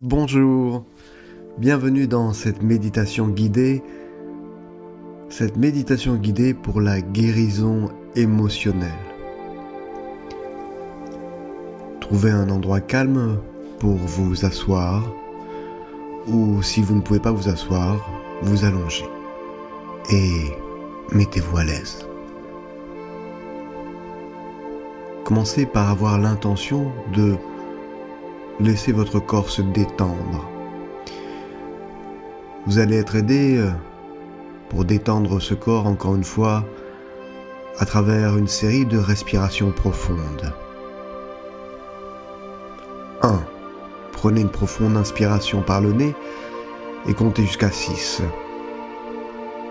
Bonjour, bienvenue dans cette méditation guidée pour la guérison émotionnelle. Trouvez un endroit calme pour vous asseoir, ou si vous ne pouvez pas vous asseoir, vous allongez et mettez-vous à l'aise. Commencez par avoir l'intention de laisser votre corps se détendre. Vous allez être aidé pour détendre ce corps, encore une fois, à travers une série de respirations profondes. 1. Prenez une profonde inspiration par le nez et comptez jusqu'à 6.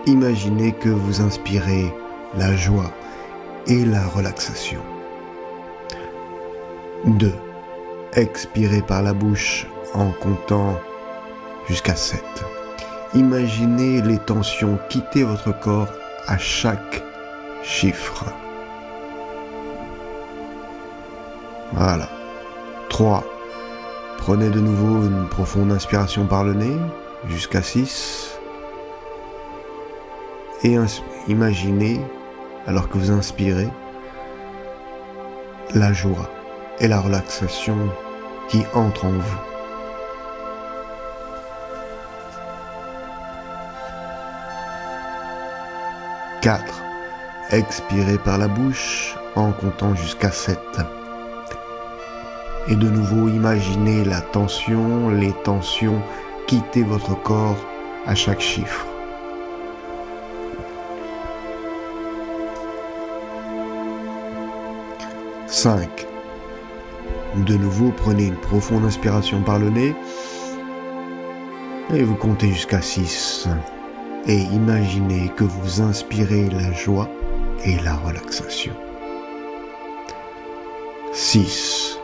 Imaginez que vous inspirez la joie et la relaxation. 2. Expirez par la bouche en comptant jusqu'à 7. Imaginez les tensions quitter votre corps à chaque chiffre. Voilà. 3. Prenez de nouveau une profonde inspiration par le nez jusqu'à 6. Et imaginez, alors que vous inspirez, la joie et la relaxation qui entre en vous. 4. Expirez par la bouche en comptant jusqu'à 7. Et de nouveau, imaginez les tensions quitter votre corps à chaque chiffre. 5. De nouveau, prenez une profonde inspiration par le nez et vous comptez jusqu'à 6. Et imaginez que vous inspirez la joie et la relaxation. 6.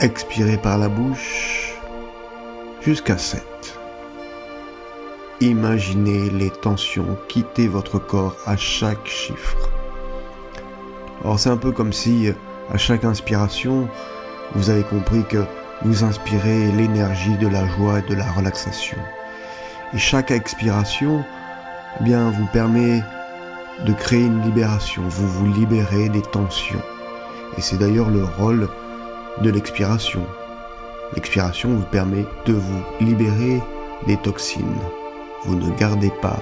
Expirez par la bouche jusqu'à 7. Imaginez les tensions quitter votre corps à chaque chiffre. Alors c'est un peu comme si à chaque inspiration, vous avez compris que vous inspirez l'énergie de la joie et de la relaxation. Et chaque expiration, vous permet de créer une libération. Vous vous libérez des tensions. Et c'est d'ailleurs le rôle de l'expiration. L'expiration vous permet de vous libérer des toxines. Vous ne gardez pas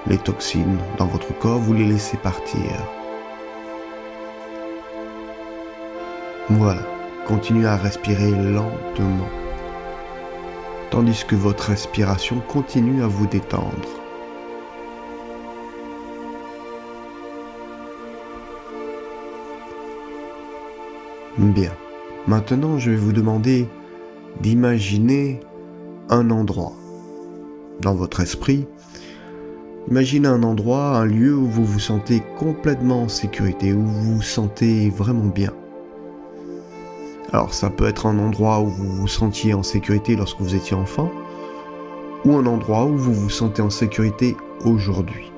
les toxines dans votre corps, vous les laissez partir. Voilà, continuez à respirer lentement, tandis que votre respiration continue à vous détendre. Bien, maintenant je vais vous demander d'imaginer un endroit dans votre esprit. Imaginez un endroit, un lieu où vous vous sentez complètement en sécurité, où vous vous sentez vraiment bien. Alors ça peut être un endroit où vous vous sentiez en sécurité lorsque vous étiez enfant, ou un endroit où vous vous sentez en sécurité aujourd'hui.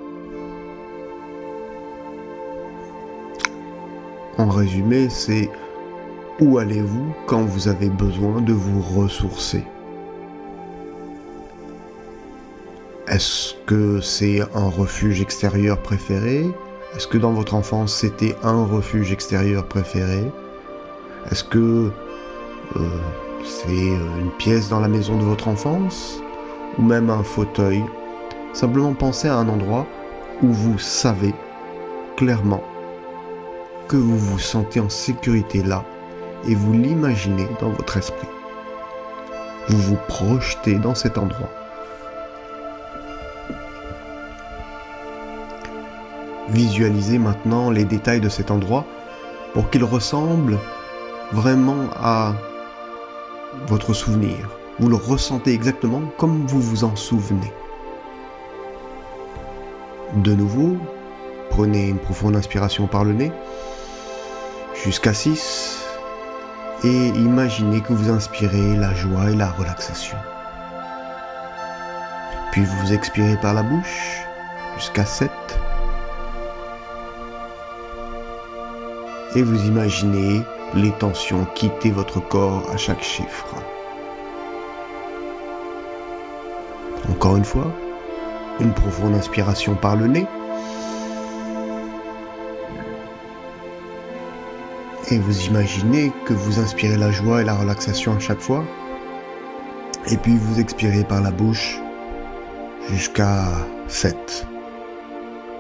En résumé, c'est où allez-vous quand vous avez besoin de vous ressourcer? Est-ce que c'est un refuge extérieur préféré? Est-ce que dans votre enfance c'était un refuge extérieur préféré? Est-ce que c'est une pièce dans la maison de votre enfance ou même un fauteuil? Simplement pensez à un endroit où vous savez clairement que vous vous sentez en sécurité là et vous l'imaginez dans votre esprit. Vous vous projetez dans cet endroit. Visualisez maintenant les détails de cet endroit pour qu'il ressemble vraiment à votre souvenir. Vous le ressentez exactement comme vous vous en souvenez. De nouveau, prenez une profonde inspiration par le nez jusqu'à 6 et imaginez que vous inspirez la joie et la relaxation. Puis vous expirez par la bouche jusqu'à 7 et vous imaginez les tensions quitter votre corps à chaque chiffre. Encore une fois, une profonde inspiration par le nez. Et vous imaginez que vous inspirez la joie et la relaxation à chaque fois. Et puis vous expirez par la bouche jusqu'à 7.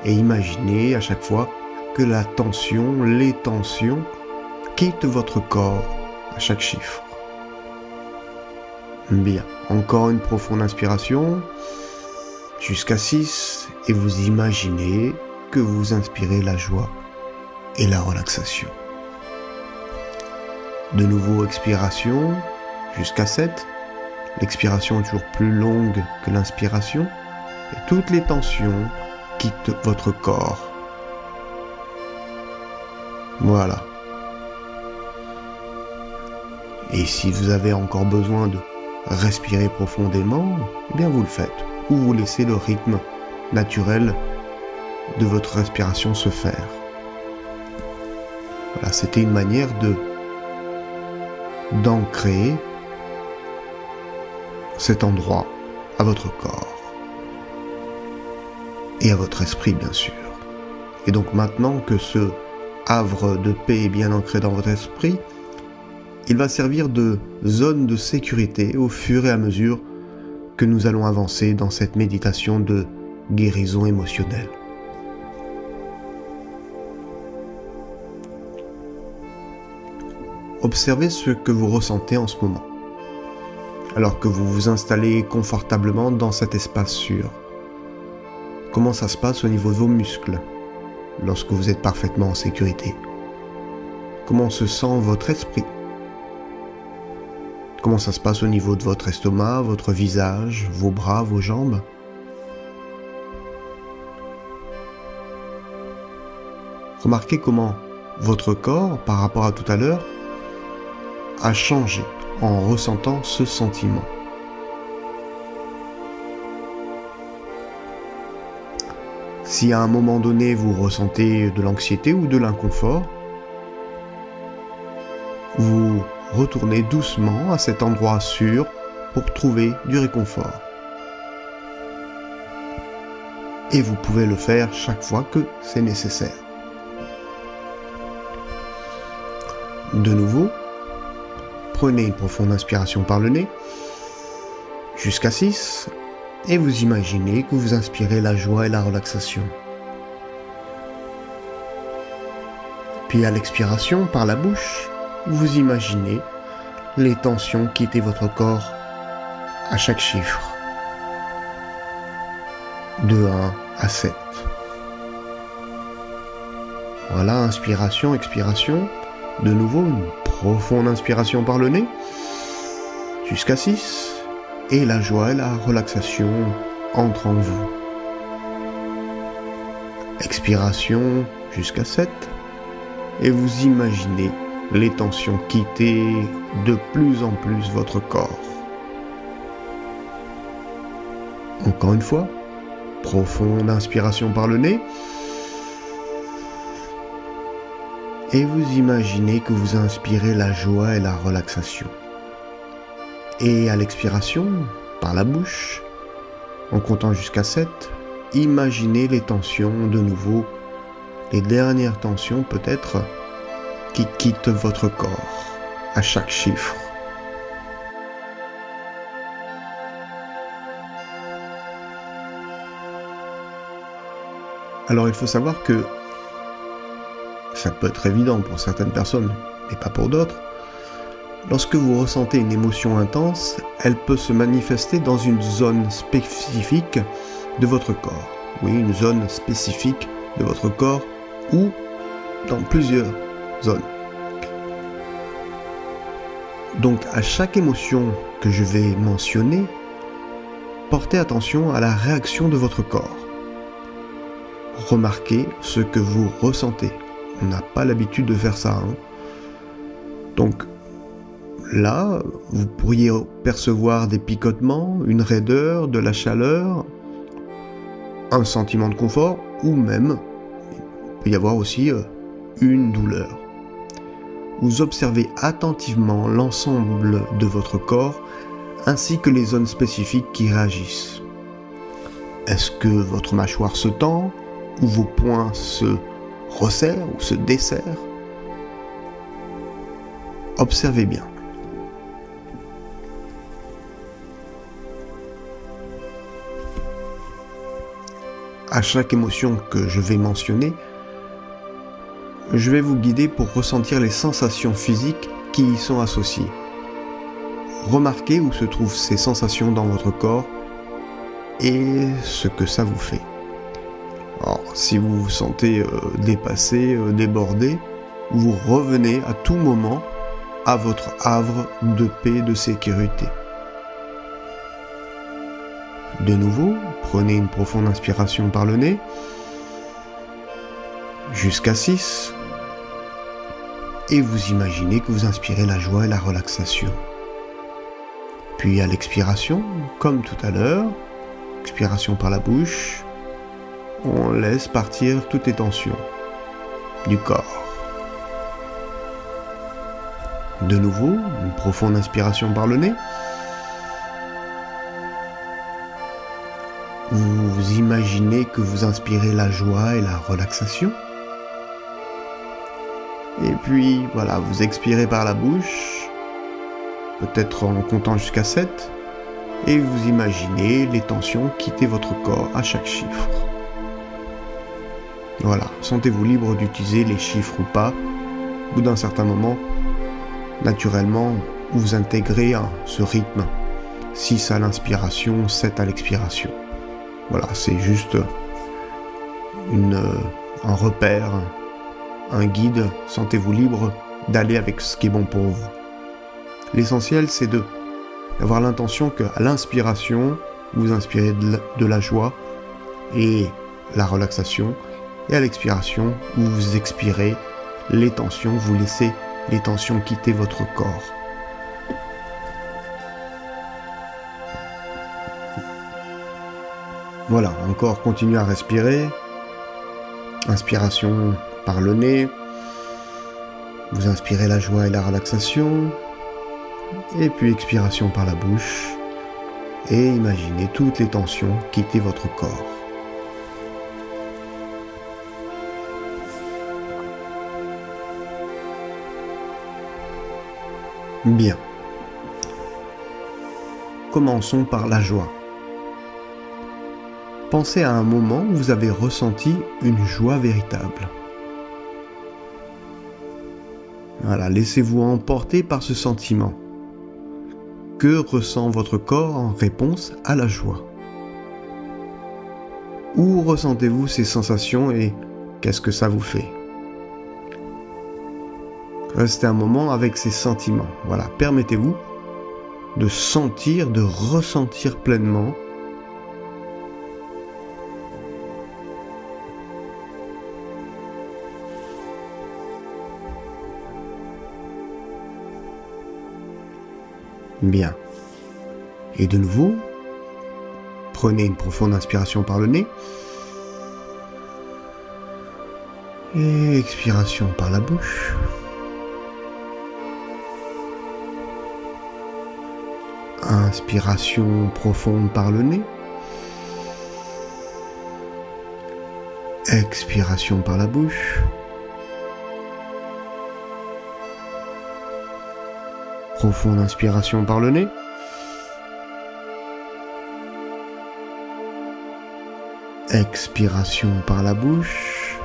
Et imaginez à chaque fois que la tension, les tensions quittent votre corps à chaque chiffre. Bien, encore une profonde inspiration jusqu'à 6 et vous imaginez que vous inspirez la joie et la relaxation. De nouveau expiration jusqu'à 7. L'expiration est toujours plus longue que l'inspiration et toutes les tensions quittent votre corps. Voilà. Et si vous avez encore besoin de respirer profondément, eh bien vous le faites ou vous laissez le rythme naturel de votre respiration se faire. Voilà, c'était une manière d'ancrer cet endroit à votre corps et à votre esprit bien sûr. Et donc maintenant que ce havre de paix est bien ancré dans votre esprit, il va servir de zone de sécurité au fur et à mesure que nous allons avancer dans cette méditation de guérison émotionnelle. Observez ce que vous ressentez en ce moment, alors que vous vous installez confortablement dans cet espace sûr. Comment ça se passe au niveau de vos muscles, lorsque vous êtes parfaitement en sécurité? Comment se sent votre esprit? Comment ça se passe au niveau de votre estomac, votre visage, vos bras, vos jambes? Remarquez comment votre corps, par rapport à tout à l'heure, a changé en ressentant ce sentiment. Si à un moment donné vous ressentez de l'anxiété ou de l'inconfort, vous retournez doucement à cet endroit sûr pour trouver du réconfort. Et vous pouvez le faire chaque fois que c'est nécessaire. De nouveau, prenez une profonde inspiration par le nez, jusqu'à 6, et vous imaginez que vous inspirez la joie et la relaxation. Puis à l'expiration par la bouche, vous imaginez les tensions quitter votre corps à chaque chiffre, de 1 à 7. Voilà, inspiration, expiration. De nouveau, une profonde inspiration par le nez, jusqu'à 6, et la joie et la relaxation entrent en vous. Expiration jusqu'à 7, et vous imaginez les tensions quitter de plus en plus votre corps. Encore une fois, profonde inspiration par le nez, et vous imaginez que vous inspirez la joie et la relaxation. Et à l'expiration, par la bouche, en comptant jusqu'à 7, imaginez les tensions de nouveau, les dernières tensions peut-être, qui quittent votre corps à chaque chiffre. Alors il faut savoir que ça peut être évident pour certaines personnes, mais pas pour d'autres. Lorsque vous ressentez une émotion intense, elle peut se manifester dans une zone spécifique de votre corps. Oui, une zone spécifique de votre corps ou dans plusieurs zones. Donc à chaque émotion que je vais mentionner, portez attention à la réaction de votre corps. Remarquez ce que vous ressentez. On n'a pas l'habitude de faire ça. Donc là, vous pourriez percevoir des picotements, une raideur, de la chaleur, un sentiment de confort, ou même, il peut y avoir aussi une douleur. Vous observez attentivement l'ensemble de votre corps, ainsi que les zones spécifiques qui réagissent. Est-ce que votre mâchoire se tend ou vos poings se resserrent ou se desserrent? Observez bien. À chaque émotion que je vais mentionner, je vais vous guider pour ressentir les sensations physiques qui y sont associées. Remarquez où se trouvent ces sensations dans votre corps et ce que ça vous fait. Alors, si vous vous sentez dépassé, débordé, vous revenez à tout moment à votre havre de paix, de sécurité. De nouveau, prenez une profonde inspiration par le nez, jusqu'à 6, et vous imaginez que vous inspirez la joie et la relaxation. Puis à l'expiration, comme tout à l'heure, expiration par la bouche, on laisse partir toutes les tensions du corps. De nouveau, une profonde inspiration par le nez. Vous imaginez que vous inspirez la joie et la relaxation. Et puis, voilà, vous expirez par la bouche, peut-être en comptant jusqu'à 7, et vous imaginez les tensions quitter votre corps à chaque chiffre. Voilà, sentez-vous libre d'utiliser les chiffres ou pas. Au bout d'un certain moment, naturellement, vous intégrez ce rythme. 6 à l'inspiration, 7 à l'expiration. Voilà, c'est juste un repère, un guide. Sentez-vous libre d'aller avec ce qui est bon pour vous. L'essentiel, c'est d'avoir l'intention qu'à l'inspiration, vous inspirez de la joie et la relaxation, et à l'expiration, vous expirez les tensions, vous laissez les tensions quitter votre corps. Voilà, encore continuez à respirer. Inspiration par le nez. Vous inspirez la joie et la relaxation. Et puis expiration par la bouche. Et imaginez toutes les tensions quitter votre corps. Bien. Commençons par la joie. Pensez à un moment où vous avez ressenti une joie véritable. Voilà, laissez-vous emporter par ce sentiment. Que ressent votre corps en réponse à la joie? Où ressentez-vous ces sensations et qu'est-ce que ça vous fait? Restez un moment avec ces sentiments. Voilà, permettez-vous de sentir, de ressentir pleinement bien. Et de nouveau, prenez une profonde inspiration par le nez. Et expiration par la bouche. Inspiration profonde par le nez. Expiration par la bouche. Profonde inspiration par le nez. Expiration par la bouche.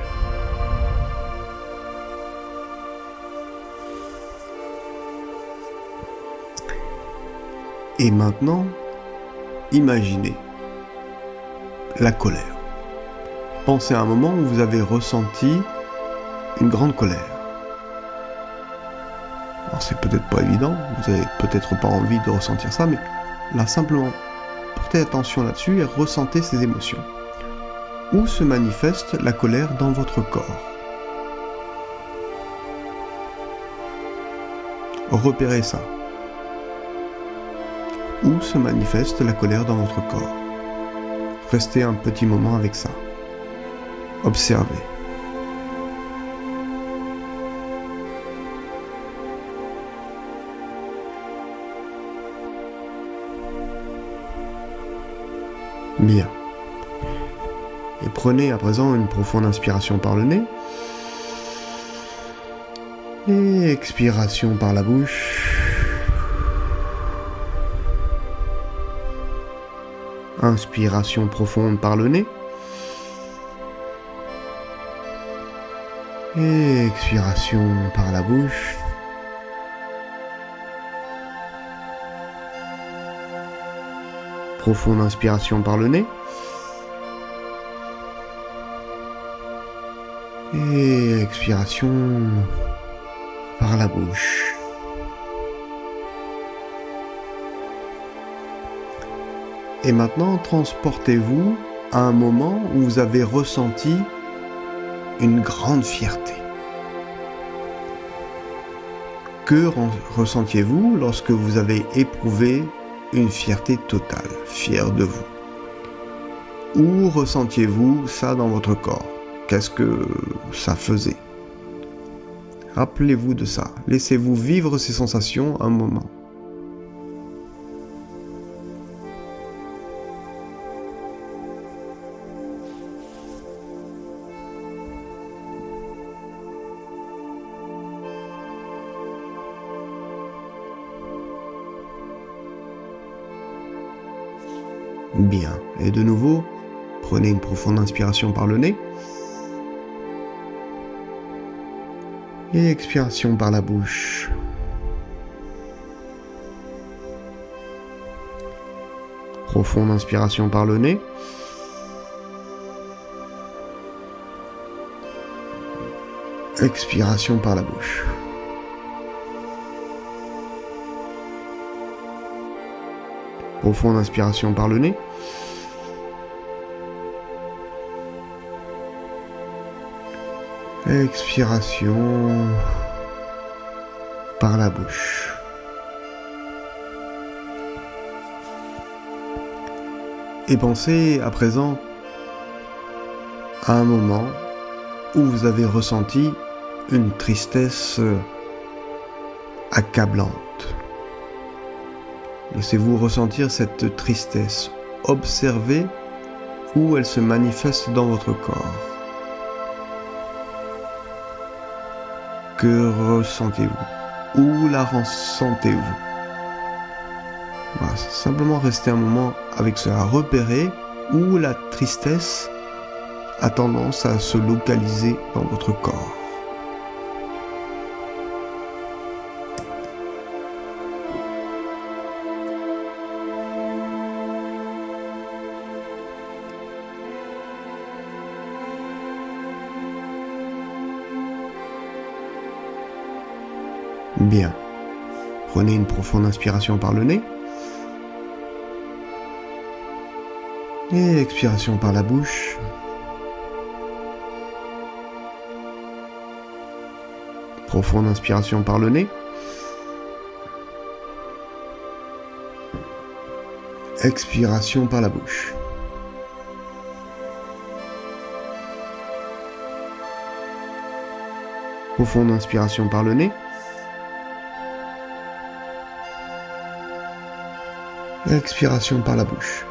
Et maintenant, imaginez la colère. Pensez à un moment où vous avez ressenti une grande colère. Alors c'est peut-être pas évident, vous avez peut-être pas envie de ressentir ça, mais là simplement, portez attention là-dessus et ressentez ces émotions. Où se manifeste la colère dans votre corps? Repérez ça. Où se manifeste la colère dans votre corps? Restez un petit moment avec ça. Observez. Bien. Prenez à présent une profonde inspiration par le nez. Et expiration par la bouche. Inspiration profonde par le nez. Et expiration par la bouche. Profonde inspiration par le nez. Et expiration par la bouche. Et maintenant, transportez-vous à un moment où vous avez ressenti une grande fierté. Que ressentiez-vous lorsque vous avez éprouvé une fierté totale, fier de vous? Où ressentiez-vous ça dans votre corps? Qu'est-ce que ça faisait? Rappelez-vous de ça. Laissez-vous vivre ces sensations un moment. Bien. Et de nouveau, prenez une profonde inspiration par le nez. Et expiration par la bouche. Profonde inspiration par le nez. Expiration par la bouche. Profonde inspiration par le nez. Expiration par la bouche. Et pensez à présent à un moment où vous avez ressenti une tristesse accablante. Laissez-vous ressentir cette tristesse. Observez où elle se manifeste dans votre corps. Que ressentez-vous? Où la ressentez-vous? Voilà, simplement restez un moment avec cela. Repérez où la tristesse a tendance à se localiser dans votre corps. Bien. Prenez une profonde inspiration par le nez. Et expiration par la bouche. Profonde inspiration par le nez. Expiration par la bouche. Profonde inspiration par le nez. Expiration par la bouche.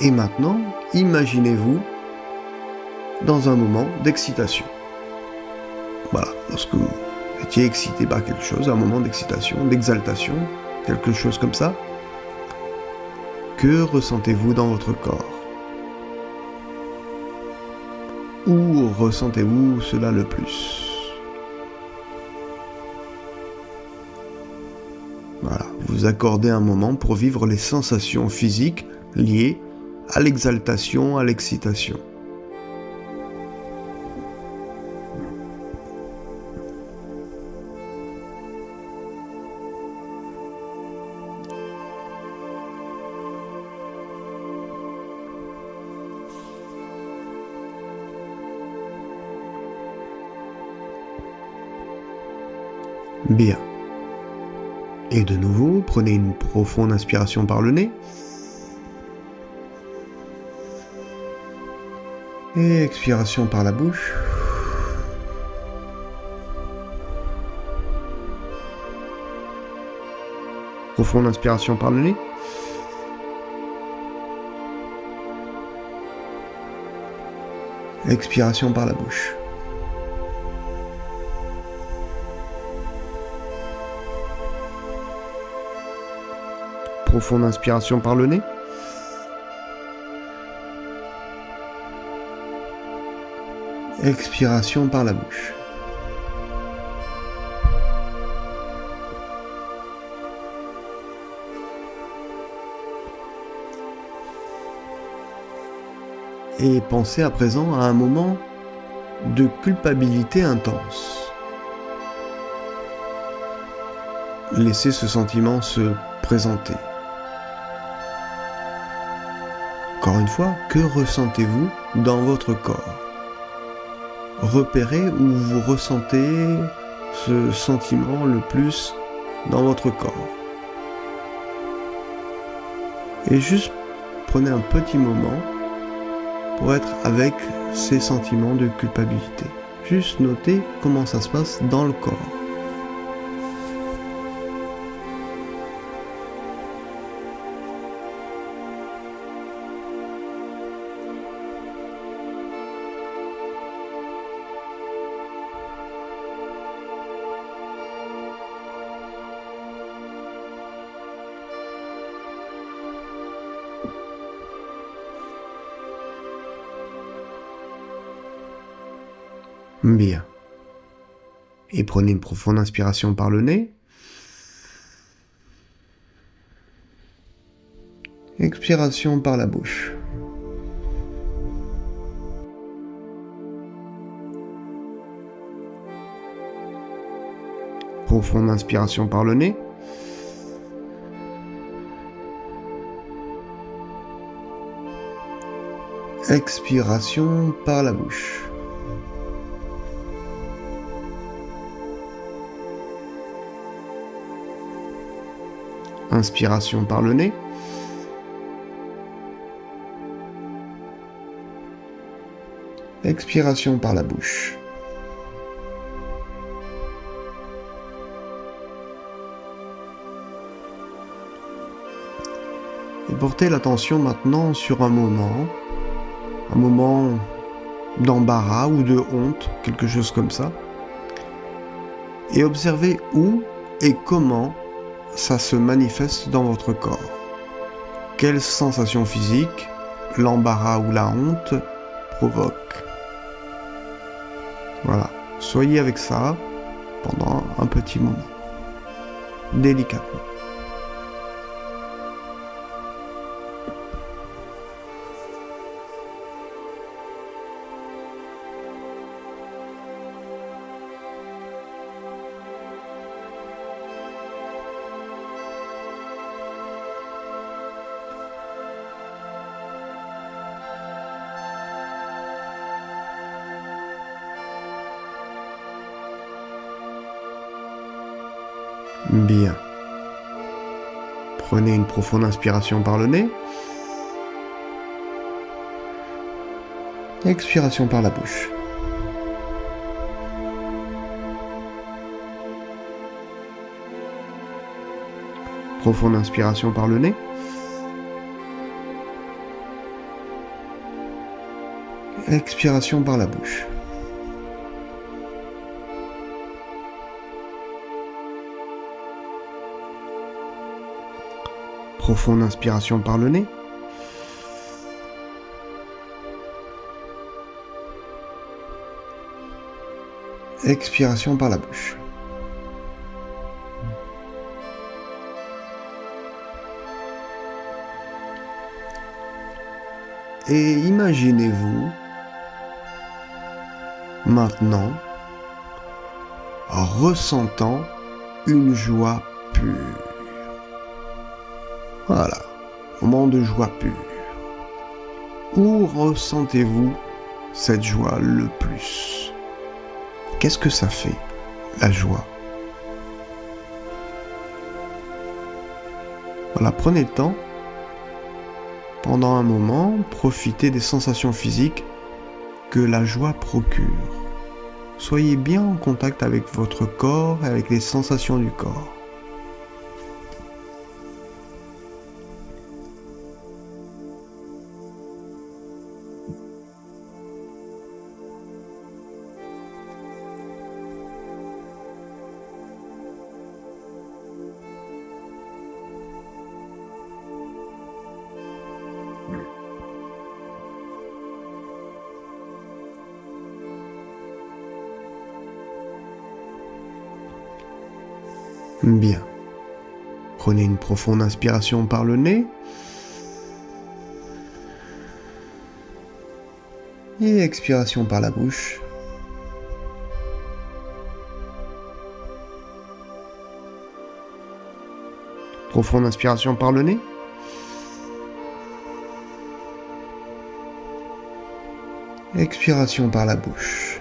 Et maintenant, imaginez-vous dans un moment d'excitation. Voilà, lorsque vous étiez excité par quelque chose, un moment d'excitation, d'exaltation, quelque chose comme ça, que ressentez-vous dans votre corps? Où ressentez-vous cela le plus? Voilà, vous accordez un moment pour vivre les sensations physiques liées à l'exaltation, à l'excitation. Bien. Et de nouveau, prenez une profonde inspiration par le nez. Et expiration par la bouche. Profonde inspiration par le nez. Expiration par la bouche. Profonde inspiration par le nez. Expiration par la bouche. Et pensez à présent à un moment de culpabilité intense. Laissez ce sentiment se présenter. Encore une fois, que ressentez-vous dans votre corps ? Repérez où vous ressentez ce sentiment le plus dans votre corps. Et juste prenez un petit moment pour être avec ces sentiments de culpabilité. Juste notez comment ça se passe dans le corps. Bien. Et prenez une profonde inspiration par le nez. Expiration par la bouche. Profonde inspiration par le nez. Expiration par la bouche. Inspiration par le nez. Expiration par la bouche. Et portez l'attention maintenant sur un moment d'embarras ou de honte, quelque chose comme ça. Et observez où et comment ça se manifeste dans votre corps. Quelles sensations physiques l'embarras ou la honte provoque. Voilà, soyez avec ça pendant un petit moment, délicatement. Bien. Prenez une profonde inspiration par le nez. Expiration par la bouche. Profonde inspiration par le nez. Expiration par la bouche. Profonde inspiration par le nez. Expiration par la bouche. Et imaginez-vous maintenant ressentant une joie pure. Voilà, moment de joie pure. Où ressentez-vous cette joie le plus ? Qu'est-ce que ça fait, la joie ? Voilà, prenez le temps. Pendant un moment, profitez des sensations physiques que la joie procure. Soyez bien en contact avec votre corps et avec les sensations du corps. Bien. Prenez une profonde inspiration par le nez. Et expiration par la bouche. Profonde inspiration par le nez. Expiration par la bouche.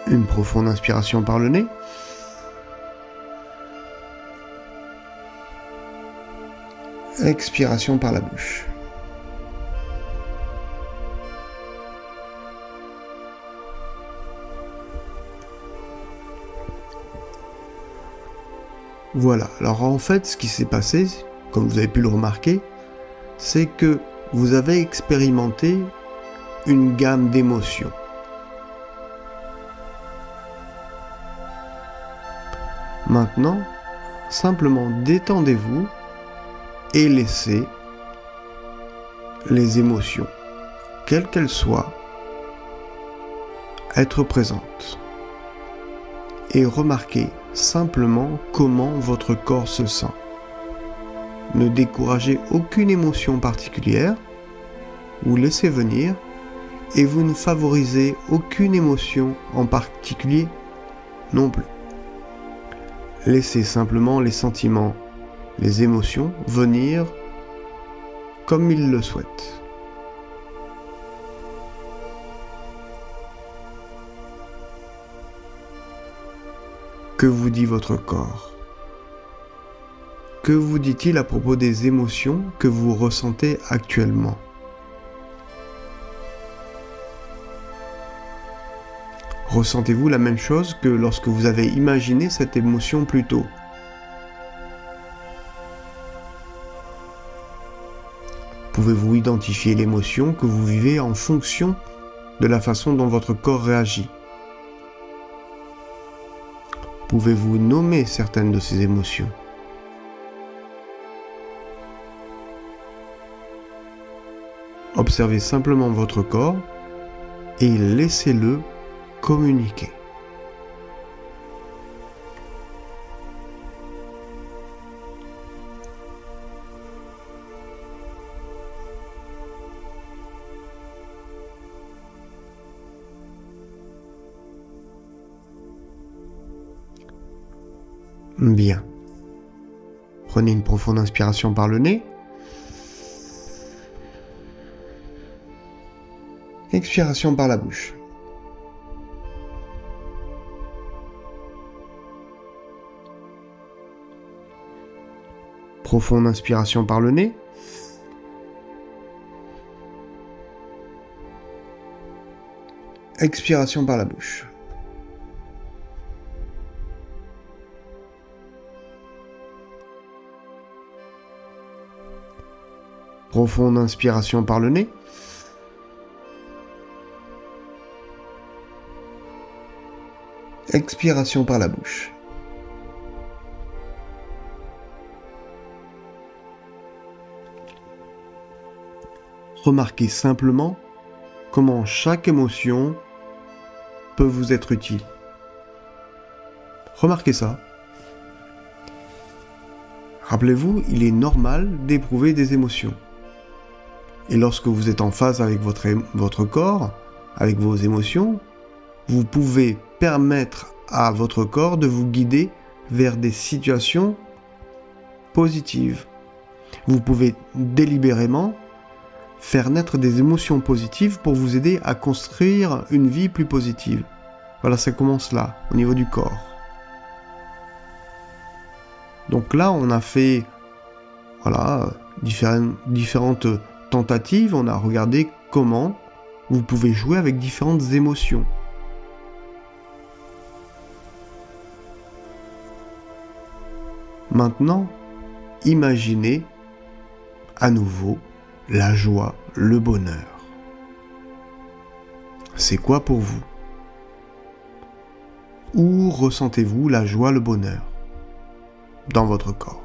Une profonde inspiration par le nez. Expiration par la bouche. Voilà, alors en fait ce qui s'est passé, comme vous avez pu le remarquer, c'est que vous avez expérimenté une gamme d'émotions. Maintenant, simplement détendez-vous et laissez les émotions, quelles qu'elles soient, être présentes. Et remarquez simplement comment votre corps se sent. Ne découragez aucune émotion particulière, vous laissez venir et vous ne favorisez aucune émotion en particulier non plus. Laissez simplement les sentiments, les émotions venir comme ils le souhaitent. Que vous dit votre corps? Que vous dit-il à propos des émotions que vous ressentez actuellement? Ressentez-vous la même chose que lorsque vous avez imaginé cette émotion plus tôt? Pouvez-vous identifier l'émotion que vous vivez en fonction de la façon dont votre corps réagit? Pouvez-vous nommer certaines de ces émotions? Observez simplement votre corps et laissez-le communiquer. Bien. Prenez une profonde inspiration par le nez. Expiration par la bouche. Profonde inspiration par le nez. Expiration par la bouche. Profonde inspiration par le nez. Expiration par la bouche. Remarquez simplement comment chaque émotion peut vous être utile. Remarquez ça. Rappelez-vous, il est normal d'éprouver des émotions. Et lorsque vous êtes en phase avec votre corps, avec vos émotions, vous pouvez permettre à votre corps de vous guider vers des situations positives. Vous pouvez délibérément faire naître des émotions positives pour vous aider à construire une vie plus positive. Voilà, ça commence là, au niveau du corps. Donc là, on a fait différentes tentatives, on a regardé comment vous pouvez jouer avec différentes émotions. Maintenant, imaginez à nouveau la joie, le bonheur. C'est quoi pour vous? Où ressentez-vous la joie, le bonheur dans votre corps?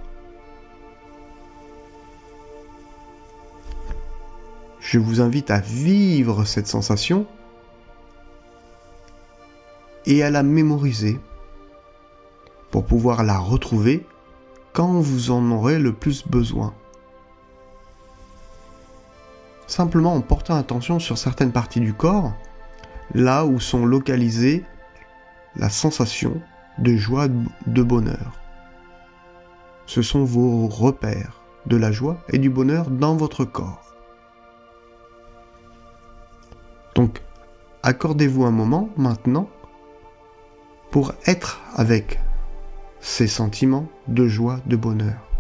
je vous invite à vivre cette sensation et à la mémoriser pour pouvoir la retrouver quand vous en aurez le plus besoin. Simplement en portant attention sur certaines parties du corps, là où sont localisées la sensation de joie, de bonheur. Ce sont vos repères de la joie et du bonheur dans votre corps. Donc, accordez-vous un moment maintenant pour être avec ces sentiments de joie, de bonheur.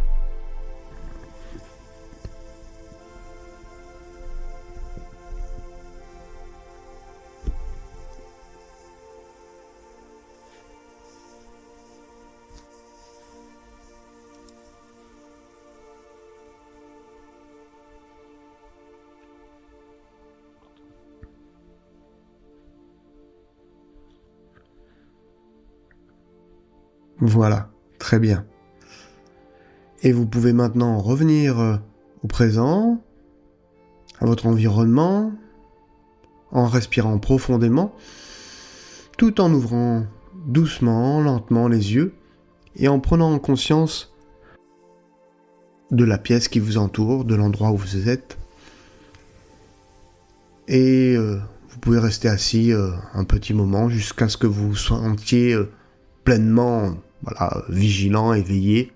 Voilà, très bien. Et vous pouvez maintenant revenir au présent, à votre environnement, en respirant profondément, tout en ouvrant doucement, lentement les yeux, et en prenant conscience de la pièce qui vous entoure, de l'endroit où vous êtes. Et vous pouvez rester assis un petit moment jusqu'à ce que vous vous sentiez pleinement vigilant, éveillé.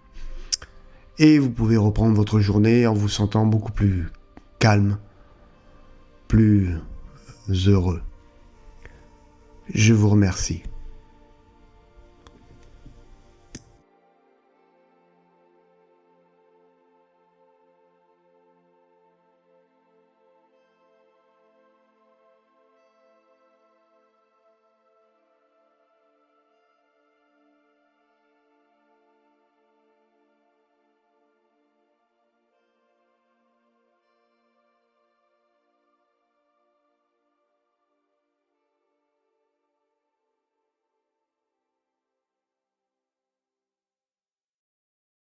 Et vous pouvez reprendre votre journée en vous sentant beaucoup plus calme, plus heureux. Je vous remercie.